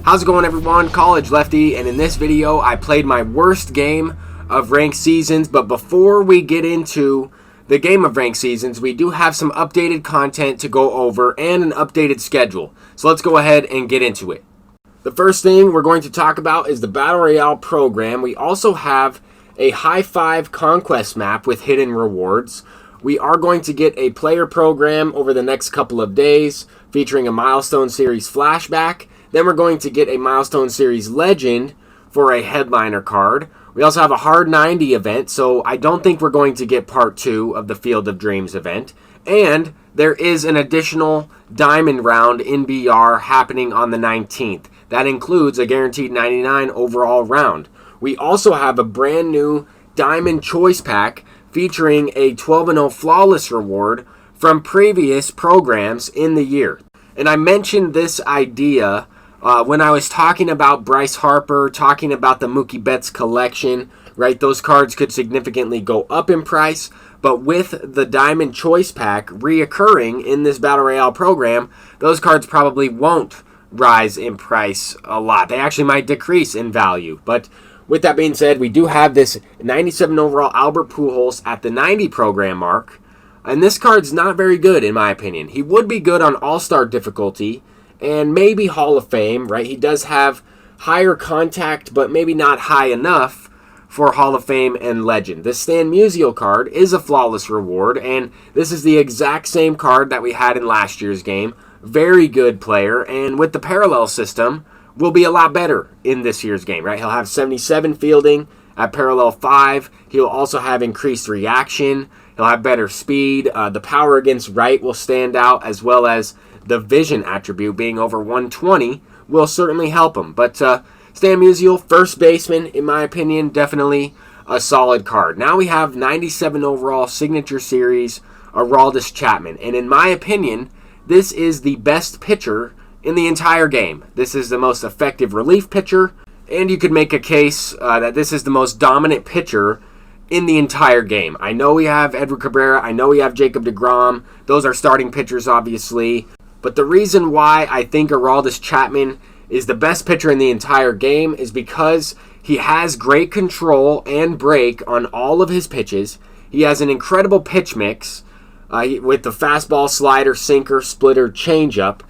How's it going, everyone? College Lefty, and in this video I played my worst game of ranked seasons. But before we get into the game of ranked seasons, we do have some updated content to go over and an updated schedule. So let's go ahead and get into it. The first thing we're going to talk about is the Battle Royale program. We also have a High Five Conquest map with hidden rewards. We are going to get a player program over the next couple of days featuring a Milestone Series flashback. Then we're going to get a Milestone Series Legend for a headliner card. We also have a Hard 90 event, so I don't think we're going to get part 2 of the Field of Dreams event. And there is an additional Diamond round in BR happening on the 19th. That includes a guaranteed 99 overall round. We also have a brand new Diamond Choice Pack featuring a 12-0 Flawless reward from previous programs in the year. And I mentioned this idea when I was talking about Bryce Harper, talking about the Mookie Betts collection, right? Those cards could significantly go up in price, but with the Diamond Choice Pack reoccurring in this Battle Royale program, those cards probably won't rise in price a lot. They actually might decrease in value. But with that being said, we do have this 97 overall Albert Pujols at the 90 program mark, and this card's not very good in my opinion. He would be good on All-Star difficulty, and maybe Hall of Fame, right? He does have higher contact, but maybe not high enough for Hall of Fame and Legend. This Stan Musial card is a flawless reward, and this is the exact same card that we had in last year's game. Very good player, and with the parallel system, will be a lot better in this year's game, right? He'll have 77 fielding at parallel 5. He'll also have increased reaction. He'll have better speed. The power against right will stand out, as well as the vision attribute being over 120 will certainly help him. But Stan Musial, first baseman, in my opinion, definitely a solid card. Now we have 97 overall Signature Series Aroldis Chapman. And in my opinion, this is the best pitcher in the entire game. This is the most effective relief pitcher. And you could make a case that this is the most dominant pitcher in the entire game. I know we have Edward Cabrera. I know we have Jacob deGrom. Those are starting pitchers, obviously. But the reason why I think Aroldis Chapman is the best pitcher in the entire game is because he has great control and break on all of his pitches. He has an incredible pitch mix with the fastball, slider, sinker, splitter, changeup.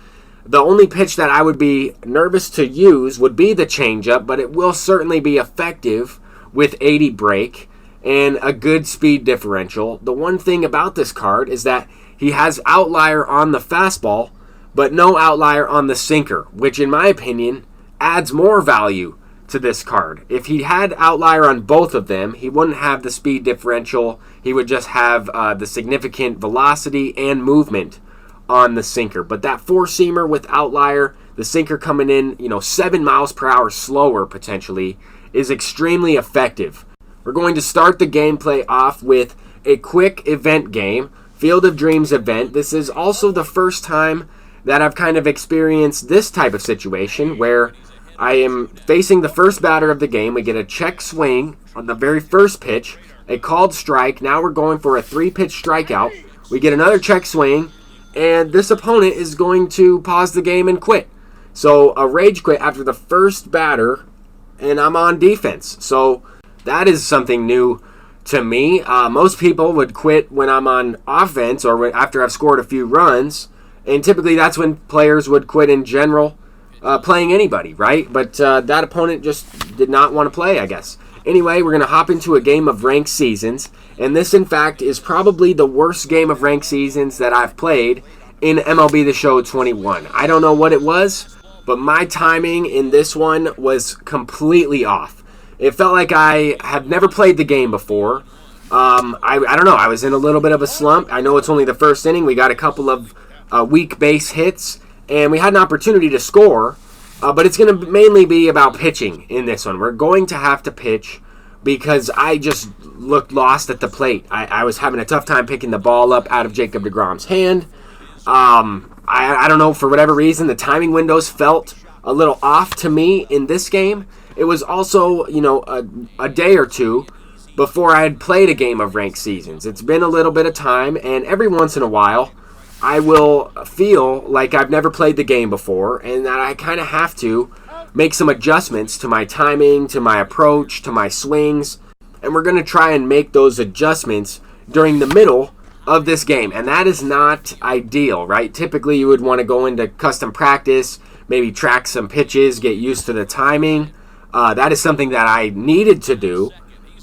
The only pitch that I would be nervous to use would be the changeup, but it will certainly be effective with 80 break and a good speed differential. The one thing about this card is that he has outlier on the fastball, but no outlier on the sinker, which in my opinion adds more value to this card. If he had outlier on both of them, he wouldn't have the speed differential. He would just have the significant velocity and movement on the sinker. But that four-seamer with outlier, the sinker coming in 7 miles per hour slower potentially, is extremely effective. We're going to start the gameplay off with a quick event game, Field of Dreams event. This is also the first time that I've kind of experienced this type of situation where I am facing the first batter of the game. We get a check swing on the very first pitch, a called strike. Now we're going for a 3-pitch strikeout. We get another check swing, and this opponent is going to pause the game and quit. So a rage quit after the first batter, and I'm on defense. So that is something new to me. Most people would quit when I'm on offense or after I've scored a few runs. And typically that's when players would quit in general, playing anybody, right? But that opponent just did not want to play, I guess. Anyway, we're going to hop into a game of ranked seasons. And this, in fact, is probably the worst game of ranked seasons that I've played in MLB The Show 21. I don't know what it was, but my timing in this one was completely off. It felt like I have never played the game before. I don't know. I was in a little bit of a slump. I know it's only the first inning. We got a couple of weak base hits, and we had an opportunity to score, but it's going to mainly be about pitching in this one. We're going to have to pitch because I just looked lost at the plate. I was having a tough time picking the ball up out of Jacob deGrom's hand. I don't know, for whatever reason, the timing windows felt a little off to me in this game. It was also, a day or two before I had played a game of ranked seasons. It's been a little bit of time, and every once in a while, I will feel like I've never played the game before and that I kind of have to make some adjustments to my timing, to my approach, to my swings, and we're going to try and make those adjustments during the middle of this game. And that is not ideal, right? Typically, you would want to go into custom practice, maybe track some pitches, get used to the timing. That is something that I needed to do,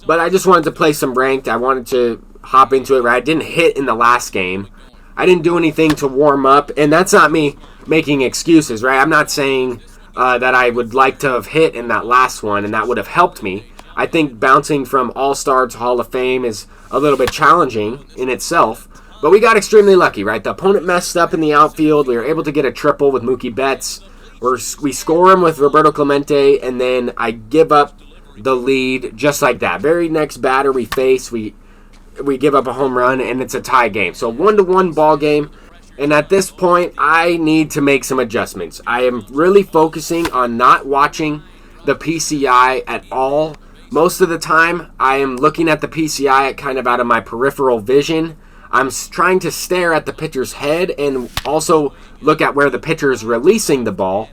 but I just wanted to play some ranked. I wanted to hop into it, right? I didn't hit in the last game. I didn't do anything to warm up, and that's not me making excuses, right? I'm not saying that I would like to have hit in that last one, and that would have helped me. I think bouncing from All-Star to Hall of Fame is a little bit challenging in itself, but we got extremely lucky, right? The opponent messed up in the outfield. We were able to get a triple with Mookie Betts. We score him with Roberto Clemente, and then I give up the lead just like that. Very next batter we face, we give up a home run, and it's a tie game. So 1-1 ball game, and at this point, I need to make some adjustments. I am really focusing on not watching the PCI at all. Most of the time, I am looking at the PCI kind of out of my peripheral vision. I'm trying to stare at the pitcher's head and also look at where the pitcher is releasing the ball.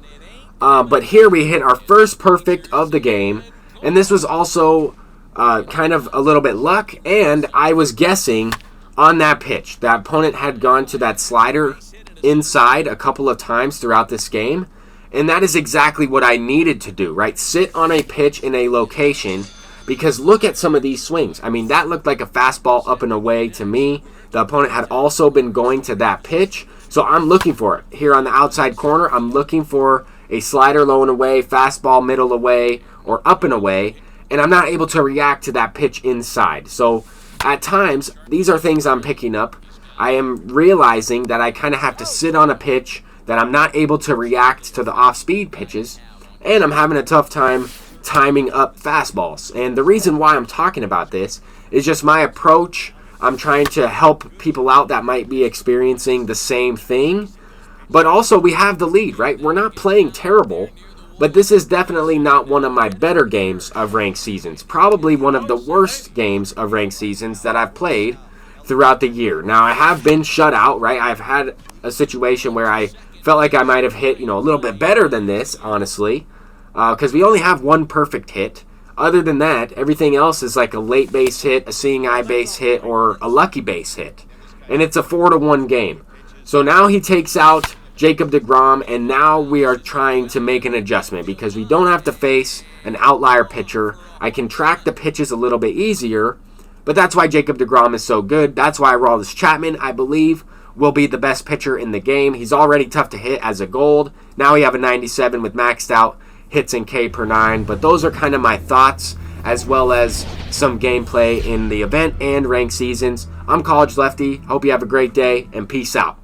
But here we hit our first perfect of the game, and this was also kind of a little bit luck, and I was guessing on that pitch. That opponent had gone to that slider inside a couple of times throughout this game, and that is exactly what I needed to do, right? Sit on a pitch in a location, because look at some of these swings. I mean, that looked like a fastball up and away to me. The opponent had also been going to that pitch, so I'm looking for it. Here on the outside corner, I'm looking for a slider low and away, fastball middle away, or up and away, and I'm not able to react to that pitch inside. So at times, these are things I'm picking up. I am realizing that I kind of have to sit on a pitch, that I'm not able to react to the off-speed pitches, and I'm having a tough time timing up fastballs. And the reason why I'm talking about this is just my approach. I'm trying to help people out that might be experiencing the same thing. But also, we have the lead, right? We're not playing terrible, but this is definitely not one of my better games of ranked seasons. Probably one of the worst games of ranked seasons that I've played throughout the year. Now, I have been shut out, right? I've had a situation where I felt like I might have hit, a little bit better than this, honestly, because we only have one perfect hit. Other than that, everything else is like a late base hit, a seeing eye base hit, or a lucky base hit. And it's a 4-1 game. So now he takes out Jacob deGrom, and now we are trying to make an adjustment because we don't have to face an outlier pitcher. I can track the pitches a little bit easier, but that's why Jacob deGrom is so good. That's why Aroldis Chapman, I believe, will be the best pitcher in the game. He's already tough to hit as a gold. Now we have a 97 with maxed out hits in K per 9. But those are kind of my thoughts, as well as some gameplay in the event and ranked seasons. I'm College Lefty. Hope you have a great day, and peace out.